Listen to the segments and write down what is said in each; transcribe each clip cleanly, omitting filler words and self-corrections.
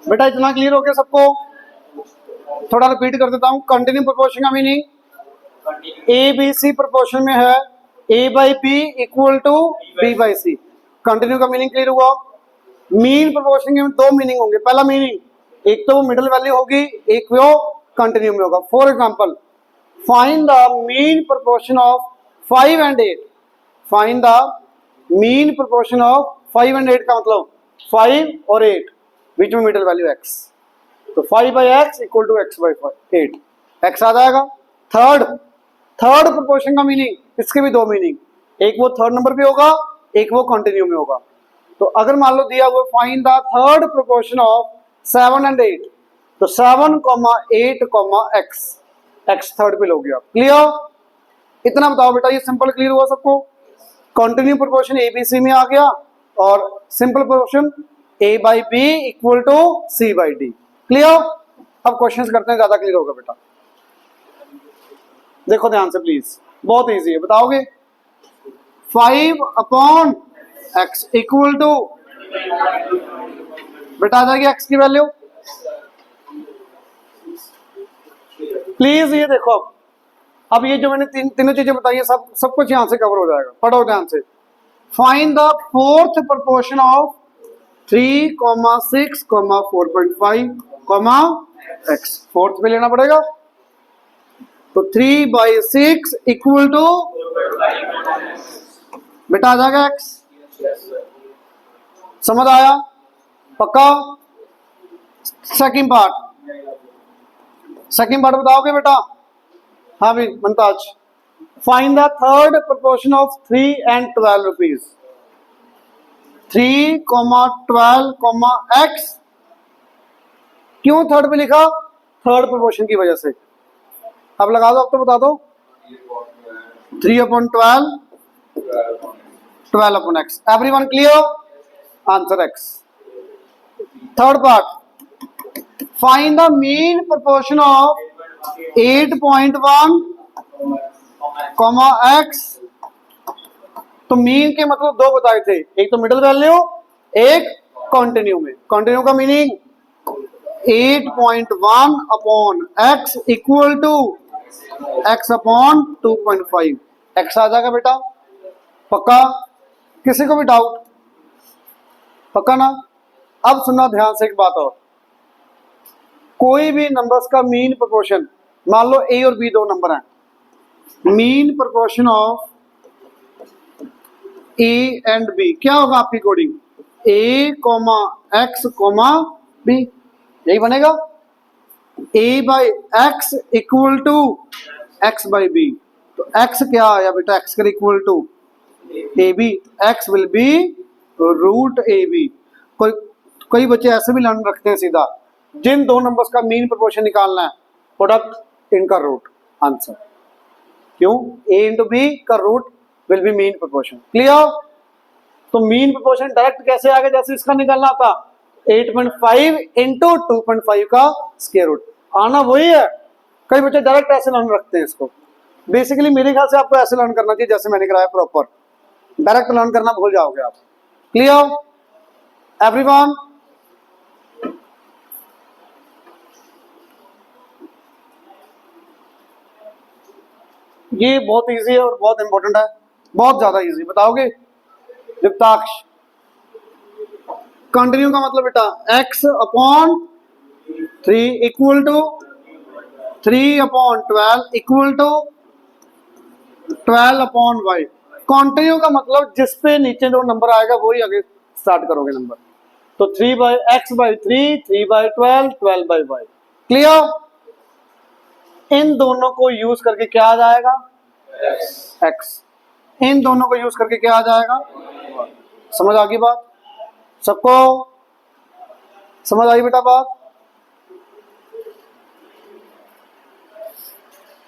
बेटा इतना क्लियर हो गया सबको? थोड़ा रिपीट कर देता हूं। कंटिन्यू प्रोपोर्शन का meaning A B C proportion में है, A by B equal to B by C. Continue का मीनिंग क्लियर हुआ। मीन प्रोपोर्शन के दो मीनिंग होंगे। पहला मीनिंग, एक तो वो मिडिल वैल्यू होगी, एक वो कंटिन्यू में होगा। For example, find the mean proportion of 5 and 8। Find the mean proportion of 5 and 8 का मतलब 5 और 8 बीच में मिडिल वैल्यू x, तो 5 by x equal to x by 8, x आ जाएगा। थर्ड प्रोपोर्शन का मीनिंग, इसके भी दो मीनिंग, एक वो थर्ड नंबर पे होगा, एक वो कंटिन्यू में होगा। तो अगर मान लो दिया हुआ find the third proportion of 7 and 8, तो 7, 8, x थर्ड पे लोगे आप। क्लियर? इतना बताओ बेटा, ये सिंपल क्लियर हुआ सबको? Continue proportion A B C में आ गया और simple proportion A by B equal to C by D. Clear? अब क्वेश्चंस करते हैं, ज्यादा क्लियर होगा बेटा। देखो ध्यान से प्लीज, बहुत इजी है, बताओगे? 5/x इक्वल टू, बेटा आ जाएगी x की वैल्यू। प्लीज ये देखो, अब ये जो मैंने तीनों चीजें बताई है, सब कुछ यहां से कवर हो जाएगा। पढ़ो ध्यान से। Find the fourth proportion of 3, 6, 4.5, x। Fourth पे लेना पड़ेगा, तो 3 बाई 6 इक्वल टू, बेटा आ जाएगा x। समझ आया? पक्का? सेकंड पार्ट बताओगे बेटा? हाँ भी Mumtaz. Find the third proportion of 3 and 12 rupees. 3, 12, x। क्यों थर्ड पे लिखा? थर्ड प्रोपोर्शन की वजह से। अब लगा दो, अब तो बता दो। 3/12, 12/x। Everyone clear? Answer x। Third part, find the mean proportion of 8.1, x। तो मीन के मतलब दो बताए थे, एक तो मिडिल वैल्यू, एक कंटिन्यू में। कंटिन्यू का meaning 8.1/x equal to x/2.5, x आ जाएगा बेटा। पक्का? किसी को भी डाउट? पक्का ना? अब सुनना ध्यान से एक बात और, कोई भी नंबर्स का मीन प्रोपोर्शन, मान लो ए और बी दो नंबर हैं, mean proportion of A and B क्या होगा आपकी कोडिंग? a, x, b, यही बनेगा। a by x equal to x by B. तो x क्या आया बेटा? x का equal to A B, x will be root A B. कोई बच्चे ऐसे भी लर्न रखते हैं सीधा, जिन दो नंबर्स का मीन प्रोपोर्शन निकालना है, प्रोडक्ट इनका रूट, आंसर। क्यों? a इंटू बी का root will be mean proportion. Clear? तो मीन प्रोपोर्शन डायरेक्ट कैसे आ गया? जैसे इसका निकालना था 8.5 इंटू 2.5 का स्क्वायर रूट, आना वही है। कई बच्चे डायरेक्ट ऐसे लर्न रखते हैं इसको। बेसिकली मेरे ख्याल से आपको ऐसे लर्न करना चाहिए जैसे मैंने कराया प्रॉपर। डायरेक्ट लर्न करना भूल जाओगे आप। Clear everyone? ये बहुत इजी है और बहुत इंपॉर्टेंट है, बहुत ज्यादा इजी। बताओगे दीप्ताक्ष? कंटिन्यू का मतलब बेटा x/3 equal to 3/12 equal to 12/y। Continue का मतलब जिस पे नीचे जो नंबर आएगा वही आगे स्टार्ट करोगे नंबर। तो 3/x/3, 3/12, 12/y। क्लियर? इन दोनों को यूज करके क्या आ जाएगा? x। इन दोनों को यूज करके क्या आ जाएगा? समझ आ गई बात सबको? समझ आई बेटा बात?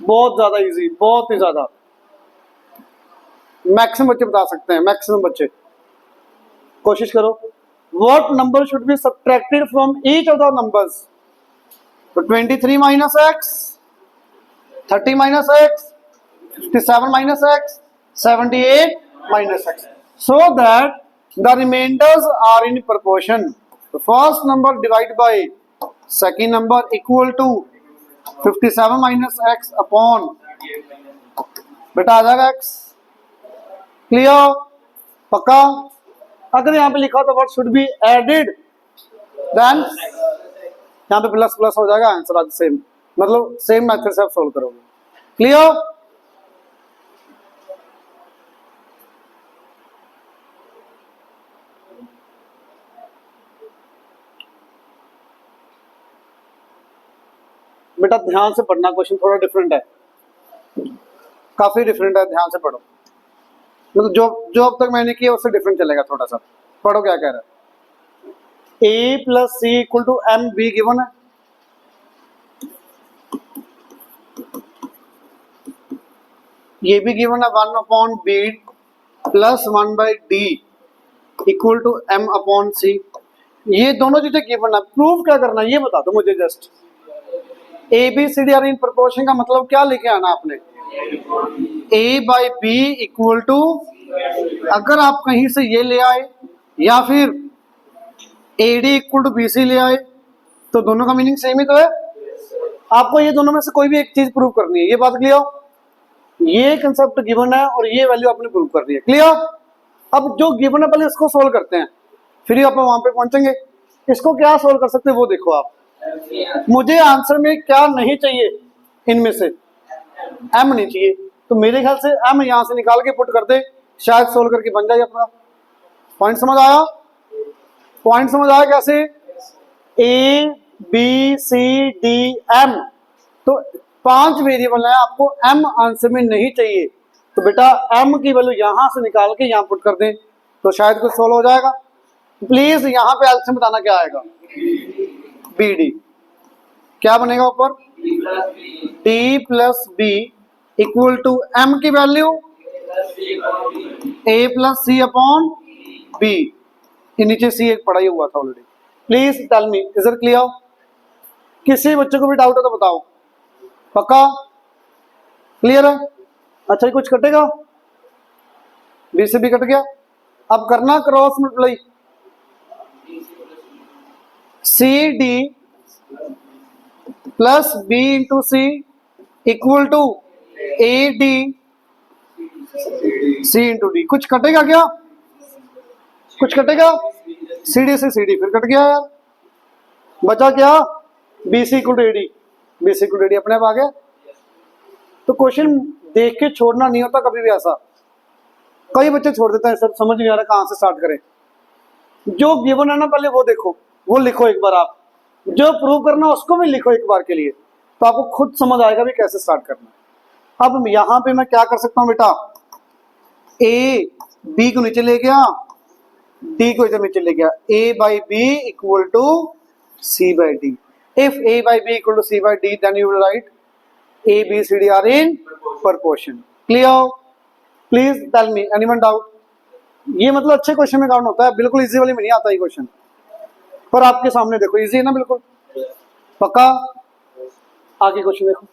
बहुत ज्यादा इजी, बहुत ही ज्यादा। मैक्सिमम बच्चे बता सकते हैं, मैक्सिमम बच्चे। कोशिश करो। What number should be subtracted from each of the numbers? तो 23 minus x, 30 minus x, 57 minus x, 78 minus x, so that the remainders are in proportion। तो first number divide by second number equal to 57 minus x upon बेटा आ जाएगा x. Clear? पक्का? अगर यहाँ पे लिखा हो तो what should be added, then यहाँ पे प्लस प्लस हो जाएगा, आंसर आज सेम, मतलब सेम मेथड से आप सोल्व करोगे। क्लियर? बेटा ध्यान से पढ़ना, क्वेश्चन थोड़ा डिफरेंट है, काफी डिफरेंट है, ध्यान से पढ़ो। मतलब जो अब तक मैंने किया उससे डिफरेंट चलेगा थोड़ा सा। पढ़ो क्या कह रहा है। A plus C equal to M B given है, ये भी गिवन है 1 upon B plus 1 by D equal to M upon C. ये दोनों चीजें गिवन है, प्रूफ क्या करना है ये बता दो मुझे just. A B C D are in proportion का मतलब क्या लेके आना आपने, A by B equal to, अगर आप कहीं से ये ले आए या फिर A D equal to B C ले आए तो दोनों का मीनिंग सेम ही तो है। आपको ये दोनों में से कोई भी एक चीज प्रूव करनी है, ये बात क्लियर। ये कंसेप्ट गिवन है और ये वैल्यू आपने प्रूव करनी है। क्लियर? अब जो गिवन है पहले इसको सोल्व करते हैं, फिर ही आप वहां पे पहुंचेंगे। इसको क्या सोल्व कर सकते हैं वो देखो आप। मुझे आंसर में क्या नहीं चाहिए, इनमें से एम नहीं चाहिए, तो मेरे ख्याल से एम यहां से निकाल के पुट कर दे, शायद सोल्व करके बन जाए अपना। पॉइंट समझ आया? पॉइंट समझ आया कैसे? A B C D M, तो 5 वेरिएबल है, आपको एम आंसर में नहीं चाहिए, तो बेटा एम की वैल्यू यहां से निकाल के यहां पुट कर दें तो शायद कुछ सोल्व हो जाएगा। प्लीज यहां पे एल्सियम बताना क्या आएगा, बी डी। क्या बनेगा ऊपर, D plus B equal to M की value A plus C upon B, नीचे सी एक पढ़ा ही हुआ था already. Please tell me, is it clear? किसी बच्चे को भी डाउट है तो बताओ। पक्का? क्लियर है? अच्छा, कुछ कटेगा, बी से बी कट गया। अब करना cross multiply, C D plus B into C equal to A D C into D. कुछ कटेगा क्या, कुछ कटेगा? सी डी से सी डी फिर कट गया यार, बचा क्या, B C equal to A D, B C equal to A D अपने आप आ गया। तो क्वेश्चन देख के छोड़ना नहीं होता कभी भी ऐसा, कई बच्चे छोड़ देते हैं, सब समझ नहीं आ रहा कहां से स्टार्ट करें। जो गिवन है ना पहले वो देखो, वो लिखो एक बार, आप जो प्रूव करना उसको भी लिखो एक बार के लिए, तो आपको खुद समझ आएगा भी कैसे स्टार्ट करना है। अब यहां पे मैं क्या कर सकता हूं बेटा, ए बी को नीचे ले गया, डी को इधर नीचे ले गया, a by B equal to C by d. If a by B equal to C by d then you will write a B C D are in proportion. Clear? Please tell me, anyone doubt? ये मतलब अच्छे question में count होता है, बिल्कुल easy वाले में नहीं आता ये क्वेश्चन, पर आपके सामने देखो इजी है ना बिल्कुल। पक्का? आगे क्वेश्चन देखो,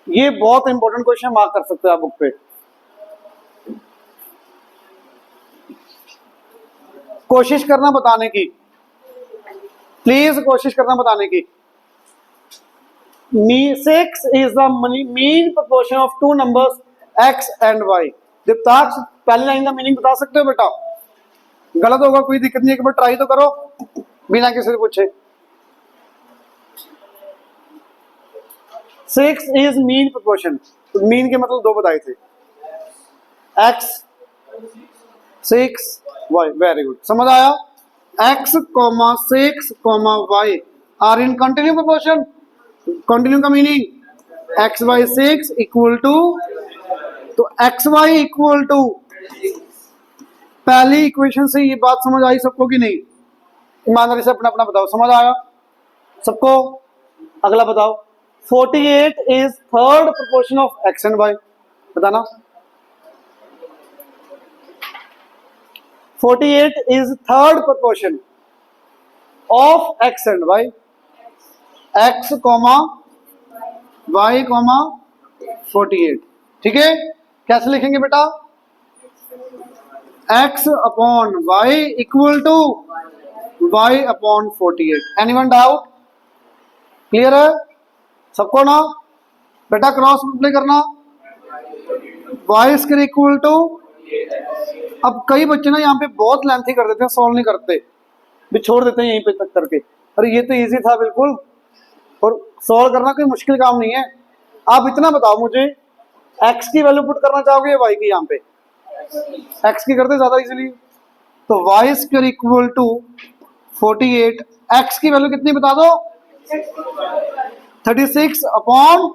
ये बहुत इंपॉर्टेंट क्वेश्चन, मार्क कर सकते हो आप बुक पे। कोशिश करना बताने की, प्लीज कोशिश करना बताने की। 6 is the mean proportion of two numbers x and y। दीप्ताक्ष पहली लाइन का मीनिंग बता सकते हो बेटा? गलत होगा कोई दिक्कत नहीं, एक बार ट्राई तो करो बिना किसी से पूछे। 6 is mean proportion, तो मीन के मतलब दो बताए थे, x 6 y। वेरी गुड, समझ आया? x, 6, y are in continue proportion. Continue का meaning x by 6 equal to, तो x y इक्वल टू, पहली इक्वेशन से ये बात समझ आई सबको कि नहीं? ईमानदारी से अपना अपना बताओ, समझ आया सबको? अगला बताओ, 48 is third proportion of x and y, बताना। 48 is third proportion of x and y, x comma y comma 48। ठीक है, कैसे लिखेंगे बेटा? x upon y equal to y upon 48। Anyone doubt? Clear है सबको ना? बेटा क्रॉस मल्टीप्लाई करना, y स्क्वायर इक्वल टू, अब कई बच्चे ना यहाँ पे बहुत लेंथी कर देते हैं, सॉल्व नहीं करते, भी छोड़ देते हैं यहीं पे तक करके। अरे ये तो इजी था बिल्कुल, और सॉल्व करना कोई मुश्किल काम नहीं है। आप इतना बताओ मुझे, x की वैल्यू पुट करना चाहोगे y की? यहाँ पे x की करते ज्यादा इजीली, तो y square equal to 48, x की वैल्यू कितनी बता दो? 36 अपॉन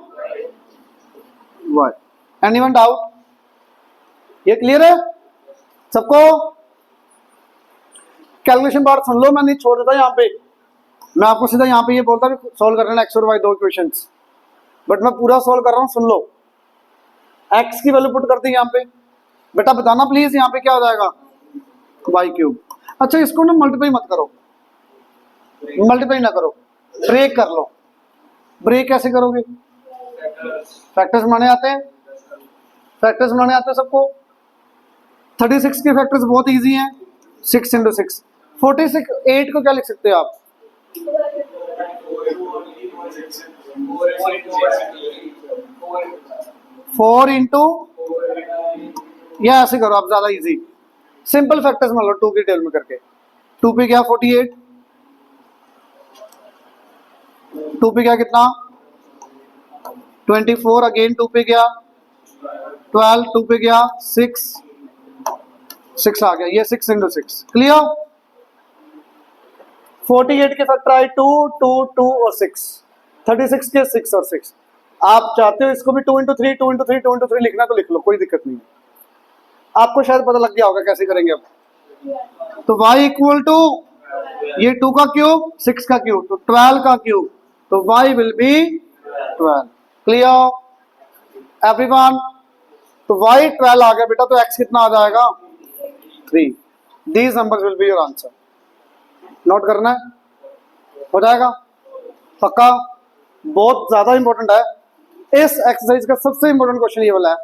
y। Anyone doubt? ये क्लियर है सबको? कैलकुलेशन पार्ट सुन लो, मैं नहीं छोड़ देता यहाँ पे, मैं आपको सीधा यहाँ पे ये बोलता भी सॉल्व कर लेना एक्स और वाई दो इक्वेशंस, बट मैं पूरा सॉल्व कर रहा हूँ, सुन लो। एक्स की वैल्यू पुट करते हैं यहाँ पे, बेटा बताना प्लीज यहाँ पे क्या हो जाएगा? Y cube. अच्छा इसको ना मल्टीप्लाई मत करो, मल्टीप्लाई ना करो, ब्रेक कर लो। ब्रेक कैसे करोगे? फैक्टर्स बनाने आते हैं? फैक्टर्स बनाने आते हैं सबको? 36 के फैक्टर्स बहुत इजी हैं, 6 इंटू 6। 46 8 को क्या लिख सकते हो आप? 4 इंटू, या ऐसे करो आप, ज्यादा इजी सिंपल फैक्टर्स मान लो 2 की टेबल में करके। 2 पे क्या 48, 2 पे क्या कितना 24, अगेन 2 पे क्या 12, 2 पे क्या 6, 6 आ गया, ये 6 इंटू 6। क्लियर? 48 के फैक्टर आए 2 2 2 और 6, 36 के 6 और 6। आप चाहते हो इसको भी 2 इंटू 3 2 इंटू 3 2 इंटू 3 लिखना तो लिख लो, कोई दिक्कत नहीं है। आपको शायद पता लग गया होगा कैसे करेंगे अब। तो y इक्वल टू ये 2 का क्यूब 6 का क्यूब, तो 12 का क्यूब, तो y will be 12। Clear everyone? तो y 12 आ गया बेटा, तो x कितना आ जाएगा? 3। These numbers will be your answer. Note करना है, हो जाएगा पक्का? बहुत ज्यादा इंपॉर्टेंट है। इस एक्सरसाइज का सबसे इंपॉर्टेंट क्वेश्चन ये वाला है,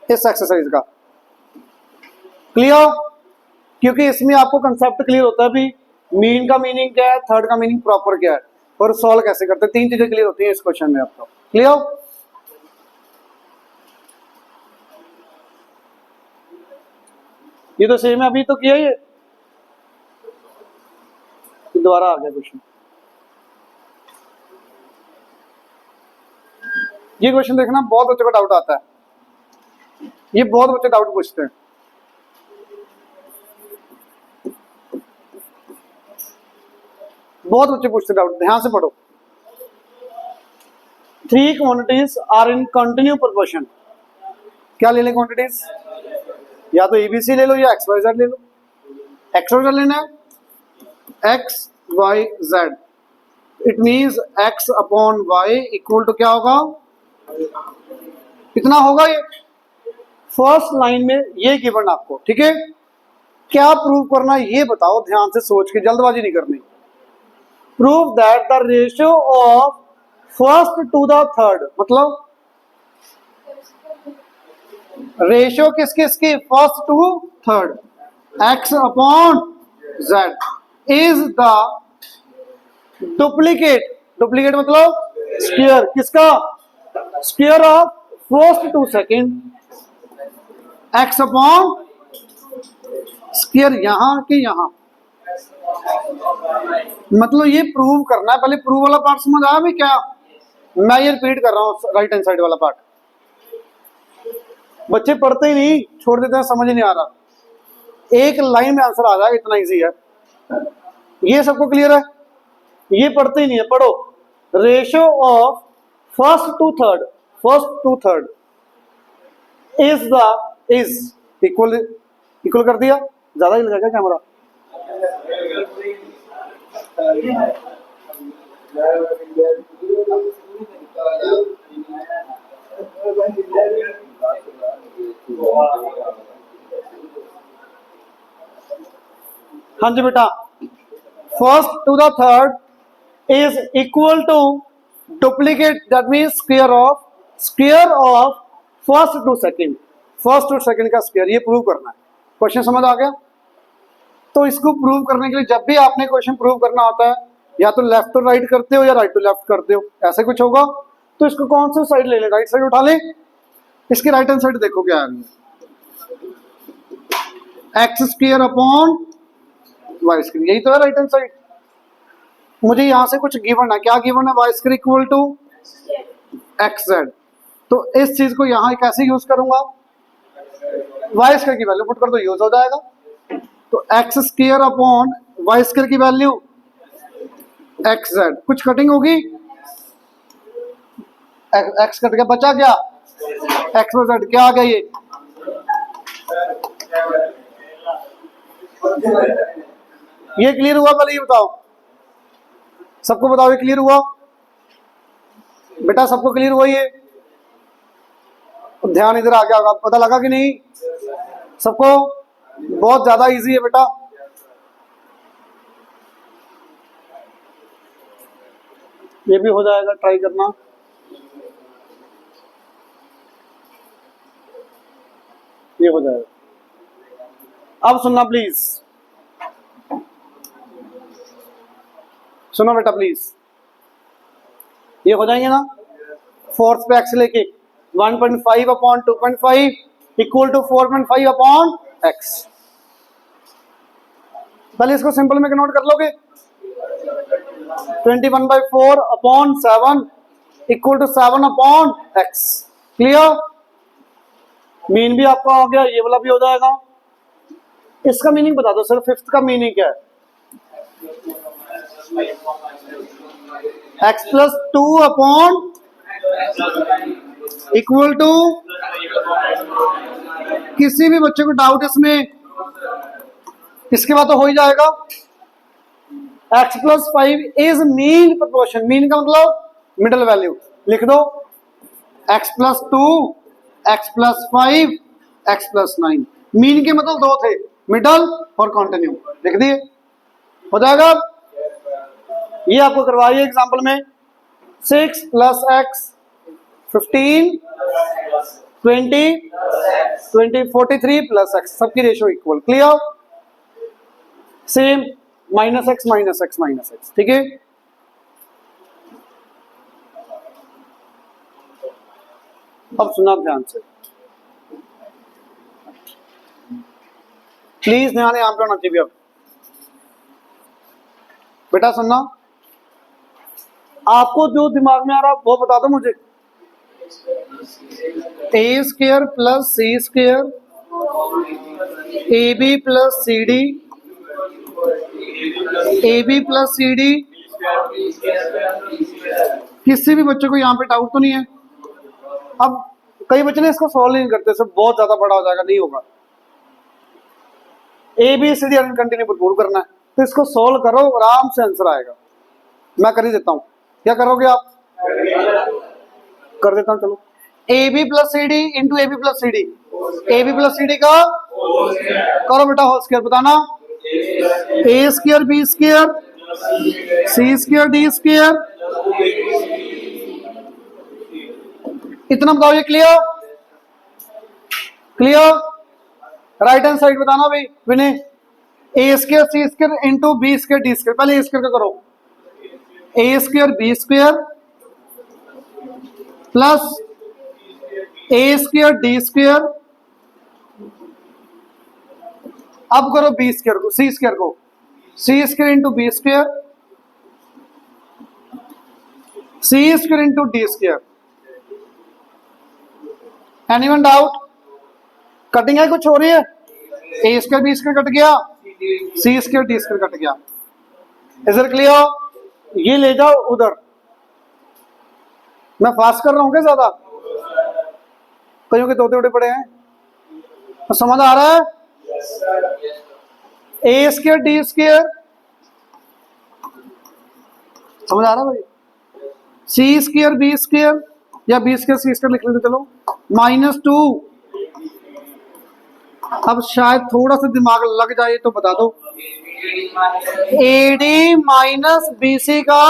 इस एक्सरसाइज का। क्लियर? क्योंकि इसमें आपको कंसेप्ट क्लियर होता है भी मीन का मीनिंग क्या है, थर्ड का मीनिंग प्रॉपर क्या है, और सॉल्व कैसे करते हैं। 3 चीजें क्लियर होती हैं इस क्वेश्चन में आपको। क्लियर? ये तो सेम है, अभी तो किया ये दोबारा आ गया क्वेश्चन। ये क्वेश्चन देखना, बहुत बच्चों का डाउट आता है, ये बहुत बच्चे डाउट पूछते हैं। बहुत बच्चे पूछते डाउट, ध्यान से पढ़ो। 3 quantities are in continue proportion. क्या ले लें क्वांटिटीज? या तो एबीसी ले लो या एक्स वाई जेड ले लो। एक्स वाई जेड लेना है, x y z, it means x upon y equal to क्या होगा? कितना होगा? ये फर्स्ट लाइन में ये गिवन आपको, ठीक है? क्या प्रूव करना है ये बताओ, ध्यान से सोच के, जल्दबाजी नहीं करनी। Prove that the ratio of first to the third, मतलब रेशियो किस किस की? First to third, x upon z is the duplicate. Duplicate मतलब स्क्वायर, किसका? Square of first to second, x upon square यहां के यहां। मतलब ये प्रूव करना है, पहले प्रूव वाला पार्ट समझ आया भी क्या? मैं ये रिपीट कर रहा हूं, राइट हैंड साइड वाला पार्ट। बच्चे पढ़ते ही नहीं, छोड़ देते हैं, समझ ही नहीं आ रहा। एक लाइन में आंसर आ जाएगा, इतना इजी है। ये सबको क्लियर है? ये पढ़ते ही नहीं है, पढ़ो। Ratio of first to third, first to third is the is equal, equal कर दिया, ज्यादा ही लगेगा कैमरा। हाँ जी बेटा, first to the third is equal to duplicate, that means square of first to second, first to second का स्क्वायर। ये प्रूव करना है। क्वेश्चन समझ आ गया? तो इसको प्रूव करने के लिए जब भी आपने क्वेश्चन प्रूव करना होता है या तो लेफ्ट टू राइट करते हो या राइट टू लेफ्ट करते हो, ऐसे कुछ होगा। तो इसको कौन सी साइड ले ले, राइट साइड उठा ले। इसकी राइट हैंड साइड देखो क्या आ रही है, x square upon y square, यही तो है राइट हैंड साइड। मुझे यहां से कुछ गिवन है, क्या गिवन है, y square equal to x z. तो इस चीज को यहां कैसे यूज करूंगा, वाई स्क्वायर की वैल्यू पुट कर दो, यूज हो जाएगा। तो x square upon y square की वैल्यू एक्स जेड, कुछ कटिंग होगी, एक्स कट गया, बचा क्या एक्स वाई जेड, क्या आ गया ये क्लियर हुआ, पहले ये बताओ, सबको बताओ ये क्लियर हुआ बेटा, सबको क्लियर हुआ ये, ध्यान इधर आ गया होगा, पता लगा कि नहीं सबको, बहुत ज्यादा इजी है बेटा। ये भी हो जाएगा, ट्राई करना। ये हो जाएगा। अब सुनना प्लीज, सुनो बेटा प्लीज, ये हो जाएंगे ना, फोर्थ पे एक्स लेके 1.5 upon 2.5 equal to 4.5 upon x. पहले इसको सिंपल में कन्वर्ट कर लोगे, 21/4 upon 7 equal to 7 upon x. Clear, mean भी आपका हो गया, ये वाला भी हो जाएगा। इसका मीनिंग बता दो सर, फिफ्थ का मीनिंग क्या है, x plus 2 upon equal to, किसी भी बच्चे को डाउट इसमें, इसके बाद तो हो ही जाएगा। X plus 5 is mean proportion, mean का मतलब मिडल वैल्यू, लिख दो x plus 2 x plus 5 x plus 9, mean के मतलब दो थे, मिडल और कॉन्टिन्यू, लिख दिए, हो जाएगा। ये आपको करवाइए एग्जांपल में, 6 प्लस एक्स 15 20 20 43 प्लस एक्स, सबकी ratio equal. Clear, same minus x minus x minus x, ठीक है। अब सुना ध्यान से प्लीज, ध्यान यहां पे होना चाहिए। अब बेटा सुनना, आपको जो दिमाग में आ रहा वो बता दो मुझे। A square plus c square a b plus c d, a b plus c d, किसी भी बच्चे को यहाँ पे डाउट तो नहीं है। अब कई बच्चे ने इसको सॉल्व नहीं करते, सब बहुत ज्यादा बड़ा हो जाएगा, नहीं होगा। A B C D continue भरपूर करना है, तो इसको सॉल्व करो, आराम से आंसर आएगा। मैं कर ही देता हूं, क्या करोगे आप, कर देता हूं, चलो। A b plus c d into a b plus c d, a b plus c d का करो बेटा होल स्क्वायर, बताना a square b square c square d square, इतना बताओ, ये clear, clear. Right hand side बताना भाई Vinay, a square c square into b square d square, पहले ए स्क्वायर का करो, a square b square plus a square d square, अब करो बी स्क्वायर को, सी स्क्वायर को, c square into b square, c square into d square. Anyone doubt, cutting है कुछ हो रही है, a square b square cut गया, c square d square cut गया, इज इट क्लियर। ये ले जाओ उधर, मैं फास्ट कर रहा हूं क्या ज्यादा, कईयों के तोते उड़े पड़े हैं, तो समझ आ रहा है। ए स्क्वायर डी स्क्वायर, समझ आ रहा है भाई, सी स्क्वायर बी स्क्वायर या बी स्क्वायर सी स्क्वायर लिख लेते चलो, -2। अब शायद थोड़ा सा दिमाग लग जाए तो बता दो, A D minus B C का,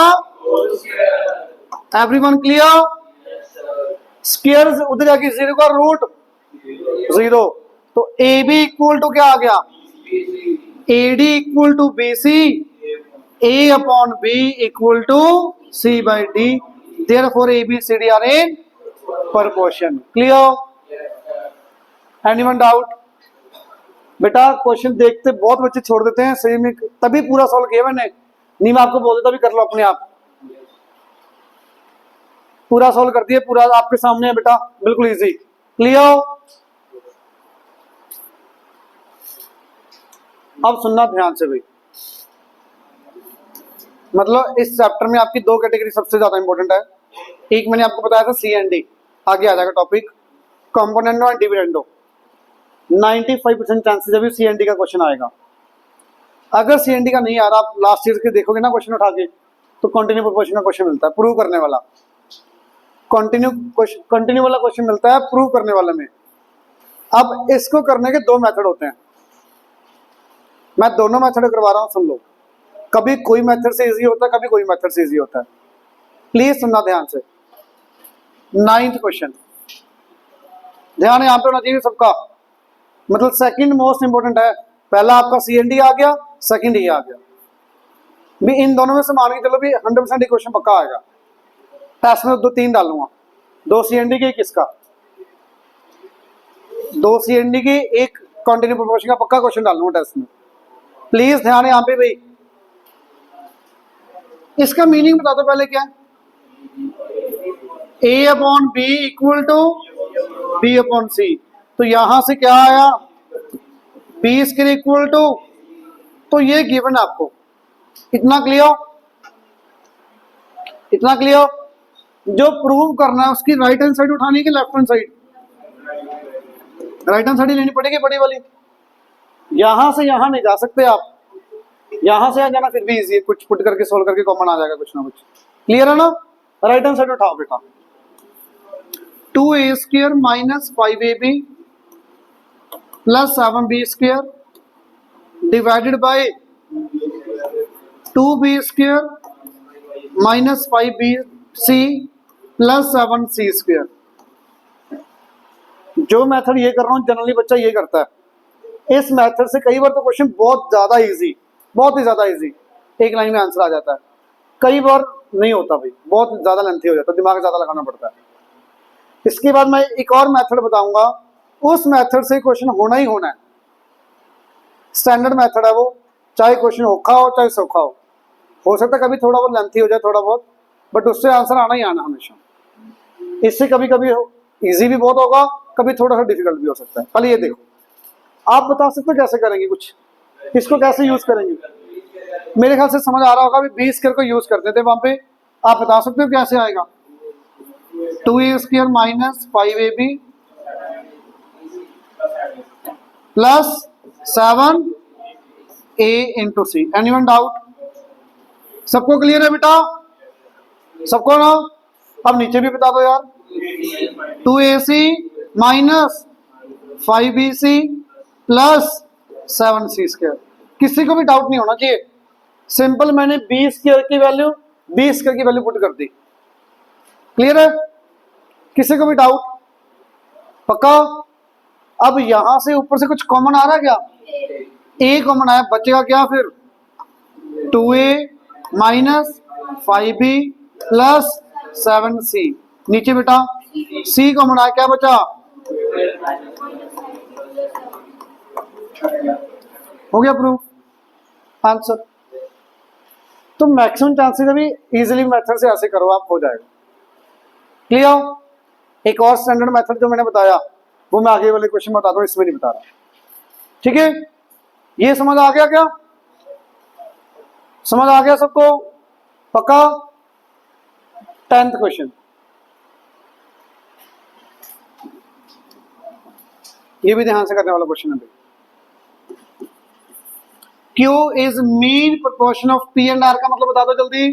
एवरीवन क्लियर। स्क्वायर उधर जाके 0 का रूट 0, तो ए बी इक्वल टू क्या आ गया, AD equal to BC, A upon B equal to C by D. Therefore ABCD are in proportion. Clear? Anyone doubt? बेटा question देखते बहुत बच्चे छोड़ देते हैं, सही में तभी पूरा सॉल्व किया मैंने, नहीं मैं आपको बोल देता भी कर लो अपने आप। पूरा सॉल्व कर दिए, पूरा आपके सामने है बेटा, बिल्कुल इजी। क्लियर? अब सुनना ध्यान से भाई, मतलब इस चैप्टर में आपकी दो कैटेगरी सबसे ज्यादा इंपॉर्टेंट है। एक मैंने आपको बताया था CND, आगे आ जाएगा topic componendo and dividendo. 95% chances अभी CND का क्वेश्चन आएगा। अगर CND का नहीं आ रहा, आप लास्ट ईयर के देखोगे ना क्वेश्चन उठा के, तो कंटिन्यू प्रोपोर्शन का क्वेश्चन मिलता है प्रूव करने वाला, कंटिन्यू वाला क्वेश्चन मिलता है प्रूव करने वाले में। अब इसको करने के दो मेथड होते हैं, मैं दोनों मेथड करवा रहा हूं, सुन लो। कभी कोई मेथड से इजी होता है, कभी कोई मेथड से इजी होता है। प्लीज सुनना ध्यान से। 9th क्वेश्चन, ध्यान यहाँ पे होना चाहिए सबका, मतलब सेकंड मोस्ट इंपोर्टेंट है। पहला आपका CND आ गया, सेकंड ये आ गया भी, इन दोनों में से मान के चलो भी 100% क्वेश्चन पक्का आएगा। टेस्ट में 2-3 डालूंगा, 2 CND की, किसका 2 CND की, एक कंटिन्यू प्रोपोर्शन का पक्का क्वेश्चन डालूंगा टेस्ट में। प्लीज ध्यान है यहाँ पे भाई। इसका मीनिंग बता दो पहले क्या है। A upon B equal to B upon C, तो यहां से क्या आया B स्क्वायर इक्वल टू, तो ये गिवन आपको, इतना क्लियर, इतना क्लियर। जो प्रूव करना है उसकी राइट हैंड साइड उठानी है कि left hand side, right hand side ही लेनी पड़ेगी बड़ी वाली। यहां से यहां नहीं जा सकते आप, यहां से आ जाना फिर भी इजी है, कुछ पुट करके सोल्व करके कॉमन आ जाएगा कुछ ना कुछ। क्लियर है ना? राइट हैंड साइड उठाओ बेटा। 2A square minus 5AB plus 7B square divided by 2B square minus 5BC plus 7C square. जो मेथड ये कर रहा हूं जनरली बच्चा ये करता है। इस मेथड से कई बार तो क्वेश्चन बहुत ज्यादा इजी, बहुत ही ज्यादा इजी, एक लाइन में आंसर आ जाता है। कई बार नहीं होता भाई, बहुत ज्यादा लेंथी हो जाता है, दिमाग ज्यादा लगाना पड़ता है। इसके बाद मैं एक और मेथड बताऊंगा, उस मेथड से क्वेश्चन होना ही होना है। स्टैंडर्ड मेथड है वो, चाहे क्वेश्चन औखा हो चाहे सौखा हो सकता है कभी थोड़ा बहुत लेंथी हो जाए थोड़ा बहुत, बट उससे आंसर आना ही आना हमेशा। इससे कभी कभी इजी भी बहुत होगा, कभी थोड़ा सा डिफिकल्ट भी हो सकता है। पहले ये देखो, आप बता सकते हो कैसे करेंगे, कुछ इसको कैसे यूज करेंगे। मेरे ख्याल से समझ आ रहा होगा, 20 स्क्वायर को यूज करते थे वहां पे, आप बता सकते हो कैसे आएगा। 2A square minus 5AB plus 7A into C। Anyone doubt? सबको क्लियर है बेटा? सबको ना? अब नीचे भी बता दो यार। 2AC minus 5BC plus 7C square. किसी को भी डाउट नहीं होना चाहिए, सिंपल मैंने B स्क्वायर की वैल्यू B स्क्वायर की वैल्यू पुट कर दी। क्लियर है? किसी को भी डाउट? पक्का? अब यहां से ऊपर से कुछ कॉमन आ रहा है क्या? A कॉमन आया, बचेगा क्या फिर? 2A minus 5B plus 7C। नीचे बेटा C कॉमन आया, क्या बचा? हो गया प्रूफ आंसर। तो मैक्सिमम चांसेस अभी इजीली मेथड से ऐसे करो आप, हो जाएगा। क्लियर? एक और स्टैंडर्ड मेथड जो मैंने बताया वो मैं आगे वाले क्वेश्चन बता दूं, इसमें नहीं बता रहा। ठीक है, ये समझ आ गया क्या? समझ आ गया सबको? पक्का? 10th क्वेश्चन, ये भी ध्यान से करने वाला क्वेश्चन है। Q is mean proportion of P and R का मतलब बता दो जल्दी।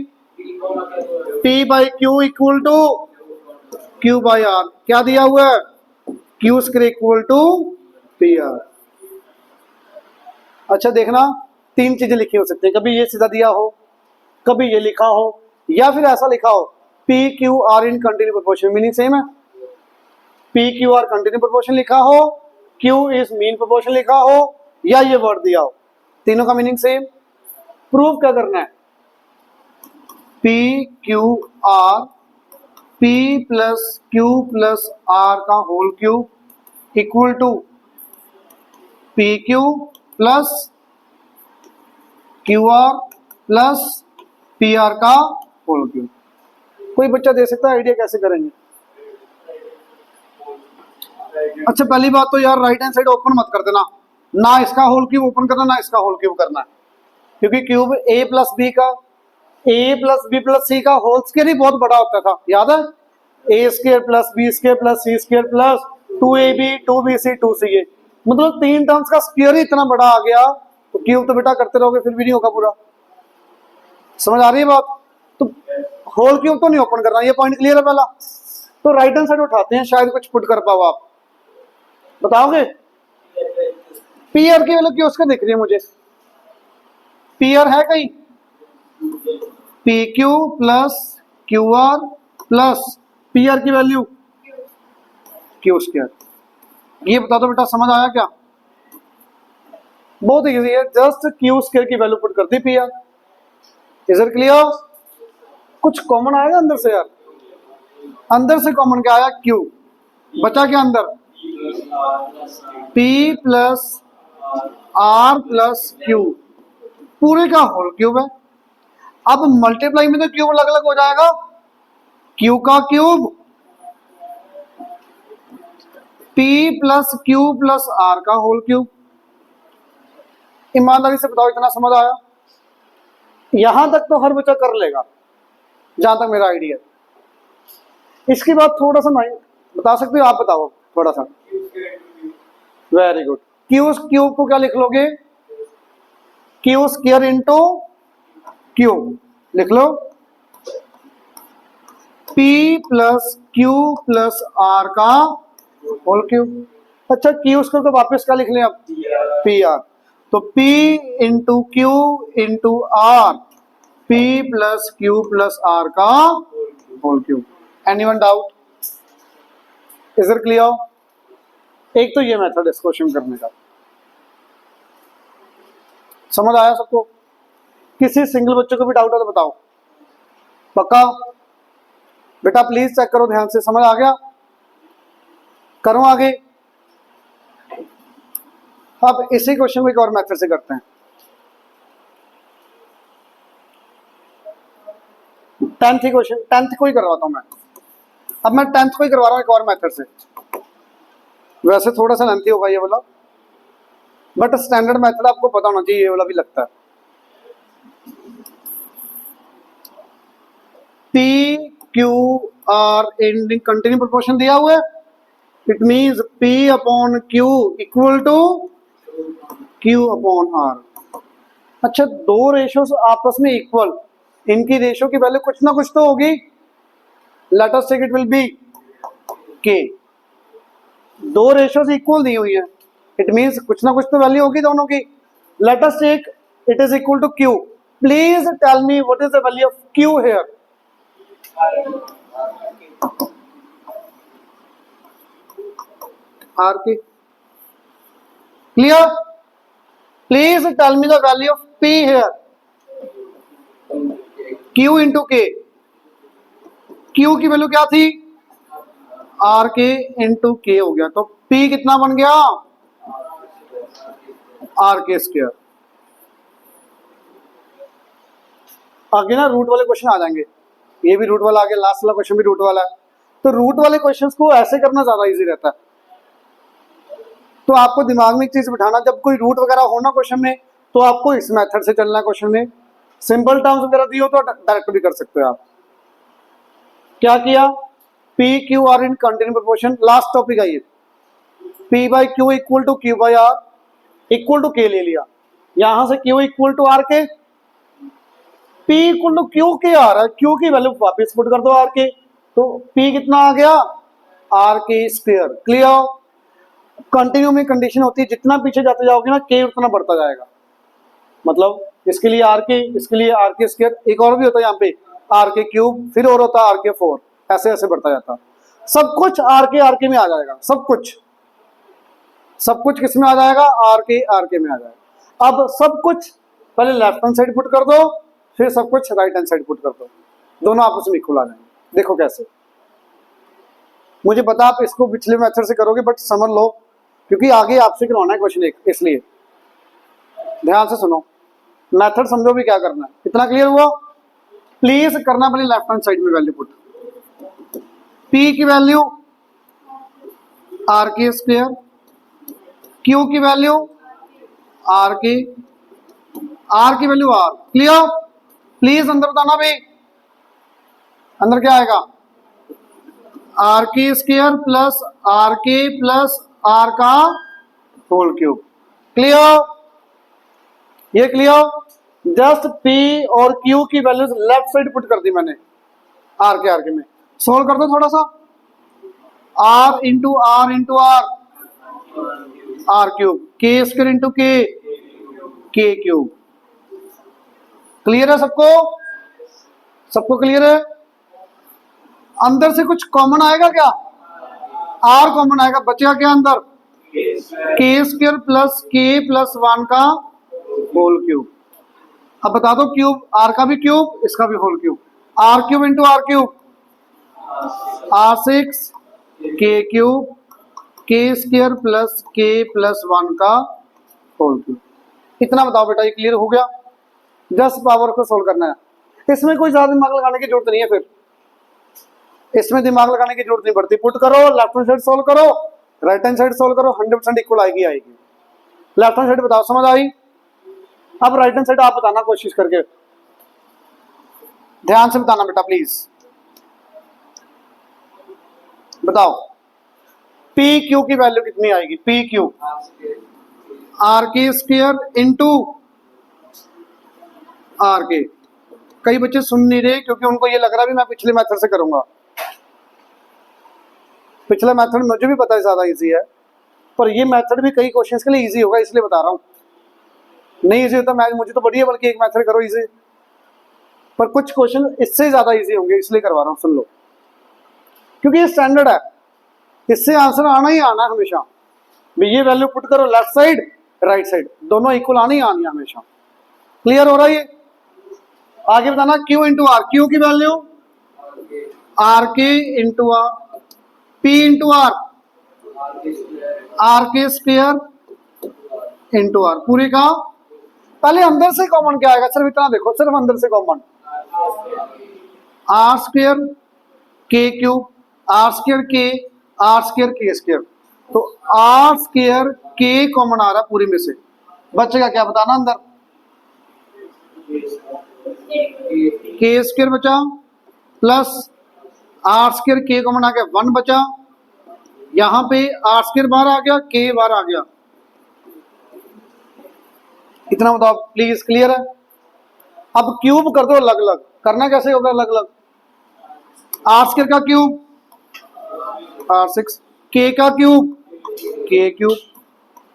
P by Q equal to Q by R। क्या दिया हुआ है? Q square equal to PR। अच्छा देखना, 3 चीजें लिखी हो सकती है, कभी ये सीधा दिया हो, कभी ये लिखा हो, या फिर ऐसा लिखा हो P Q R इन कंटिन्यू प्रोपोर्शन। मीनिंग सेम है, P Q R continue proportion लिखा हो, Q इज मीन प्रोपोर्शन लिखा हो, या ये वर्ड दिया हो। तीनों का मीनिंग सेम। प्रूव क्या करना है, P Q r, p plus Q plus are का whole cube equal to p q plus q r plus p r का होल क्यूब। कोई बच्चा दे सकता है आइडिया कैसे करेंगे? अच्छा पहली बात तो यार राइट हैंड साइड ओपन मत कर देना, ना इसका होल क्यूब ओपन करना ना इसका होल क्यूब करना है, क्योंकि क्यूब ए प्लस बी का, ए प्लस बी प्लस सी का होल स्क्वायर ही बहुत बड़ा होता था, याद है? A square plus b square plus c square plus 2ab 2bc 2ca, मतलब 3 टर्म्स का स्क्वायर ही इतना बड़ा आ गया, तो क्यूब तो बेटा करते रहोगे फिर भी नहीं होगा पूरा। समझ आ रही है बात? तो होल क्यूब तो नहीं ओपन करना, ये पॉइंट क्लियर है पहला। तो राइट हैंड साइड उठाते हैं, शायद कुछ पुट कर पाओ आप, बताओगे? पी आर की वैल्यू क्यों उसका दिख रही है मुझे? पी आर है कहीं? P q plus q r plus p are की वैल्यू क्यू स्क्वायर। ये बता दो बेटा समझ आया क्या? बहुत इजी है, जस्ट क्यू स्क्वायर की वैल्यू पुट कर दी p r. Is it clear? कुछ कॉमन आएगा अंदर से यार, अंदर से कॉमन क्या आया? क्यू। बचा क्या अंदर? P plus R plus Q, पूरे का होल क्यूब है। अब मल्टीप्लाई में तो क्यूब अलग अलग हो जाएगा, क्यू का cube P plus Q plus are का होल क्यूब। ईमानदारी से बताओ इतना समझ आया? यहां तक तो हर बच्चा कर लेगा जहां तक मेरा आइडिया। इसके बाद थोड़ा सा नहीं बता सकते हो आप, बताओ थोड़ा सा। Very good. क्यू क्यूब को क्या लिख लोगे? क्यू स्क्वायर इंटू क्यूब लिख लो, P plus Q plus are का होल क्यूब। अच्छा क्यू स्क्वायर को वापस क्या लिख लें अब? P r. तो P into q into r, P plus Q plus are का whole cube. Anyone doubt? Is it clear? एक तो ये मेथड इस क्वेश्चन करने का, समझ आया सबको? किसी सिंगल बच्चे को भी डाउट है तो बताओ, पक्का? बेटा प्लीज चेक करो ध्यान से, समझ आ गया? करो आगे। अब इसी क्वेश्चन को एक और मेथड से करते हैं। 10th ही क्वेश्चन, 10th को ही करवाता हूं मैं। अब मैं 10th को ही करवा रहा हूं एक और मेथड से। वैसे थोड़ा सा लेंथी होगा ये वाला, बट स्टैंडर्ड मेथड आपको पता होना चाहिए, ये वाला भी लगता है। P Q R in continue proportion दिया हुआ है, it means P upon Q equal to Q upon R। अच्छा दो रेशियोज आपस में इक्वल, इनकी रेशियो की वैल्यू कुछ ना कुछ तो होगी। Let us take it will be K। दो रेशियोज इक्वल दी हुई है, इट मींस कुछ ना कुछ तो वैल्यू होगी दोनों की। Let us take it is equal to Q। Please tell me what is the value of Q here? R की clear? Please tell me the value of P here. Q into K। Q की value क्या थी? R K into K हो गया, तो P कितना बन गया? R K square. आगे ना रूट वाले क्वेश्चन आ जाएंगे, ये भी रूट वाला आ गया, लास्ट वाला क्वेश्चन भी रूट वाला है। तो रूट वाले क्वेश्चंस को ऐसे करना ज्यादा इजी रहता है। तो आपको दिमाग में एक चीज बिठाना, जब कोई रूट वगैरह हो ना क्वेश्चन में, तो आपको इस मेथड से चलना है। क्वेश्चन में सिंपल टर्म्स वगैरह दी हो तो डायरेक्ट भी कर सकते हो आप। क्या किया? P Q R in continue proportion, last topic है ये। P by Q equal to Q by R equal to K ले लिया, यहां से Q equal to R K, P equal to Q K आ रहा है, क्यू की वैल्यू वापस पुट कर दो आर के, तो पी कितना आ गया? Are K square. Clear? Continue में कंडीशन होती है जितना पीछे जाते जाओगे ना के उतना बढ़ता जाएगा, मतलब इसके लिए आर के, इसके लिए आर के स्क्वायर, एक और भी होता है यहाँ पे आर के क्यूब, फिर और होता है आर के 4, ऐसे ऐसे बढ़ता जाता। सब कुछ आर के में आ जाएगा, सब कुछ किस में आ जाएगा? आर के में आ जाएगा। अब सब कुछ पहले लेफ्ट हैंड साइड पुट कर दो, फिर सब कुछ राइट हैंड साइड पुट कर दो, दोनों आपस में इक्वल आ जाएंगे। देखो कैसे, मुझे पता आप इसको पिछले मेथड से करोगे बट समझ लो, क्योंकि आगे आपसे करवाना है क्वेश्चन एक, इसलिए ध्यान से सुनो, मेथड समझो भी क्या करना है। इतना क्लियर हुआ? प्लीज करना पहले लेफ्ट हैंड साइड में वैल्यू पुट। पी की value R K square, Q की वैल्यू आर के, आर की वैल्यू आर। क्लियर? प्लीज अंदर बताना भी, अंदर क्या आएगा? Are K square plus are का होल क्यूब। क्लियर? ये क्लियर? जस्ट पी और क्यू की वैल्यूज लेफ्ट साइड पुट कर दी मैंने, आर के में। सोल्व कर दो थोड़ा सा, R into R R cube, K square into K cube. Clear है सबको? सबको क्लियर है? अंदर से कुछ कॉमन आएगा क्या? आर कॉमन आएगा, बचेगा क्या अंदर? के स्क्वायर प्लस 1 का होल क्यूब। अब बता दो, क्यूब आर का भी क्यूब, इसका भी whole cube, R cube into R cube, R6 K cube, K square plus 1 का होल क्यूब। इतना बताओ बेटा, ये क्लियर हो गया? 10 पावर को सोल्व करना है, इसमें कोई ज्यादा दिमाग लगाने की जरूरत नहीं है, फिर इसमें दिमाग लगाने की जरूरत नहीं पड़ती। पुट करो, लेफ्ट हैंड साइड सोल्व करो, राइट हैंड साइड सोल्व करो, 100% इक्वल आएगी। लेफ्ट हैंड साइड बताओ, समझ आई? अब राइट हैंड साइड आप बताना कोशिश करके, ध्यान से बताना बेटा प्लीज। बताओ पी क्यू की वैल्यू कितनी आएगी? P Q R K square into R के। कई बच्चे सुन नहीं रहे क्योंकि उनको ये लग रहा है भी मैं पिछले मेथड से करूंगा। पिछला मेथड मुझे भी पता है ज्यादा इजी है, पर ये मेथड भी कई क्वेश्चंस के लिए इजी होगा, इसलिए बता रहा हूँ। नहीं इजी होता मैं, मुझे तो बढ़िया, बल्कि एक मेथड करो इजी, पर कुछ क्वेश्चन इससे ज्यादा इजी होंगे, इसलिए करवा रहा हूँ। सुन लो, क्योंकि ये स्टैंडर्ड है, इससे आंसर आना ही आना है हमेशा। भी ये वैल्यू पुट करो, लेफ्ट साइड राइट साइड दोनों इक्वल आनी ही आनी है हमेशा। क्लियर हो रहा है ये? आगे बताना, क्यू इंटू आर, क्यू की value R K into R, P into R K square into R. पूरी का पहले अंदर से कॉमन क्या आएगा? सिर्फ इतना देखो, सिर्फ अंदर से कॉमन आर स्क्वायर के क्यूब, आर स्क्वायर के स्क्वायर। तो आर स्क्वायर के कॉमन आ रहा है पूरी में से, बचेगा क्या बताना? अंदर के स्क्वायर बचा प्लस आर स्क्वायर के कॉमन आ गया, 1 बचा। यहां पे आर स्क्वायर बाहर आ गया, के बाहर आ गया। इतना बताओ प्लीज, क्लियर है? अब क्यूब कर दो अलग अलग, करना कैसे होगा अलग अलग? आर स्क्वायर का क्यूब R6, के का क्यूब के क्यूब,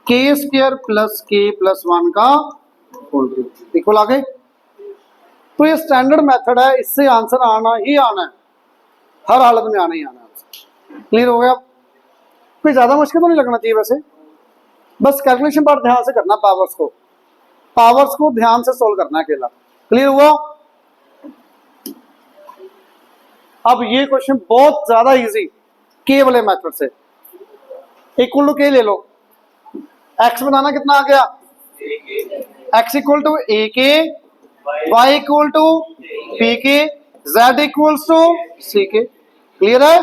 के स्क्वायर प्लस 1 का होल क्यूब, इक्वल आ गए। तो ये स्टैंडर्ड मेथड है, इससे आंसर आना ही आना है, हर हालत में आना ही आना है। क्लियर हो गया? कोई ज्यादा मुश्किल तो नहीं लगना चाहिए वैसे, बस कैलकुलेशन पार्ट ध्यान से करना, पावर्स को ध्यान से सोल्व करना है अकेला। क्लियर हुआ? अब ये क्वेश्चन बहुत ज्यादा इजी, के वाले मेथड से। इक्वल टू के ले लो, एक्स बनाना कितना आ गया? एक्स इक्वल टू ए के, वाई इक्वल टू पी के, जेड इक्वल्स टू सी के। क्लियर है?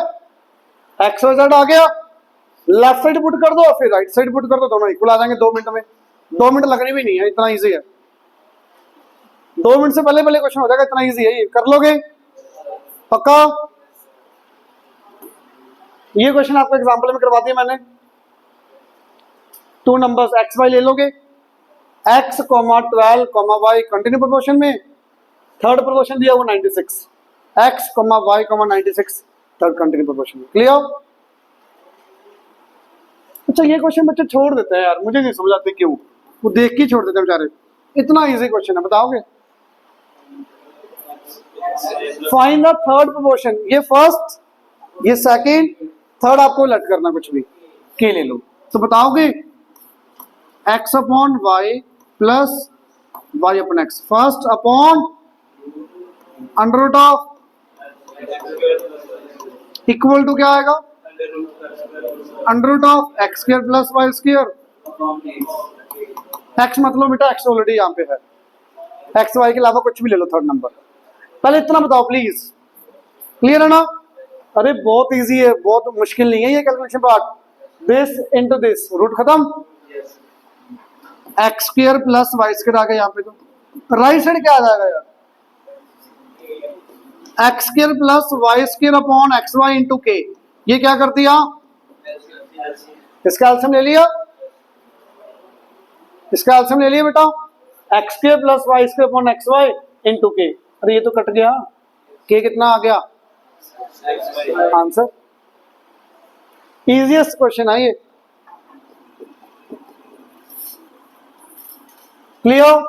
एक्स और जेड आ गया, लेफ्ट साइड पुट कर दो, फिर राइट साइड पुट कर दो, दोनों इक्वल आ जाएंगे 2 मिनट में। 2 मिनट लगनी भी नहीं है, इतना इजी है। 2 मिनट से पहले क्वेश्चन हो जाएगा, इतना इजी है, ये कर लोगे पक्का? ये क्वेश्चन आपको एग्जांपल में करवा दिया मैंने। 2 नंबर्स एक्स वाई ले लोगे, x, 12, y कंटिन्यू प्रोपोर्शन में, थर्ड प्रोपोर्शन दिया हुआ 96, x, y, 96 third continue proportion में। क्लियर? अच्छा ये क्वेश्चन बच्चे छोड़ देते हैं यार, मुझे नहीं समझ आती क्यों, वो देख के छोड़ देते हैं बेचारे। इतना इजी क्वेश्चन है, बताओगे? फाइंड द थर्ड प्रोपोर्शन, ये फर्स्ट, ये सेकंड, थर्ड आपको लट करना कुछ भी, के ले लो। तो बताओगे x upon y plus y upon x, first upon under root of equal to क्या आएगा, under root of x square plus y square. X मतलब बेटा एक्स ऑलरेडी यहाँ पे है, एक्स वाई के अलावा कुछ भी ले लो थर्ड नंबर। पहले इतना बताओ प्लीज, क्लियर है ना? अरे बहुत इजी है, बहुत मुश्किल नहीं है ये calculation part. This into this, root खत्म, x square plus y square आ गया यहाँ पे। तो राइट साइड क्या आ जाएगा यार, x square plus y square upon x y into K. ये क्या कर दिया, इसका एलसीएम ले लिया, इसका एलसीएम ले लिया बेटा, x square plus y square upon x y into K. अरे ये तो कट गया, के कितना आ गया, आंसर। इजीएस्ट क्वेश्चन है ये, क्लियर?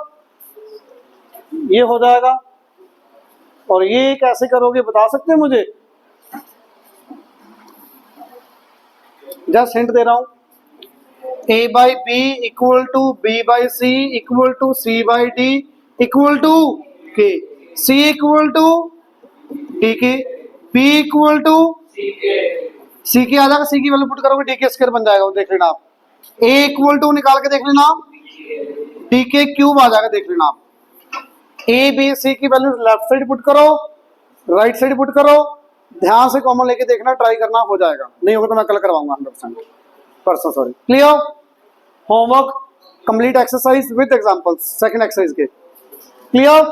ये हो जाएगा। और ये कैसे करोगे बता सकते हैं मुझे? जस्ट हिंट दे रहा हूं, ए by B equal to B by C equal to C by D equal to के, सी इक्वल टू डी के, बी इक्वल टू सी के आ जाएगा, सी की वैल्यू पुट करोगे डी के स्क्वायर बन जाएगा, वो देख लेना आप। ए इक्वल टू निकाल के देख लेना, डी के क्यूब आ जाएगा, देख लेना आप। ए बी सी की वैल्यू लेफ्ट साइड पुट करो, राइट साइड पुट करो, ध्यान से कॉमन लेके देखना, ट्राई करना, हो जाएगा। नहीं होगा तो मैं कल करवाऊंगा 100%, परसों sorry. Clear? Homework complete exercise with examples, second exercise के। क्लियर?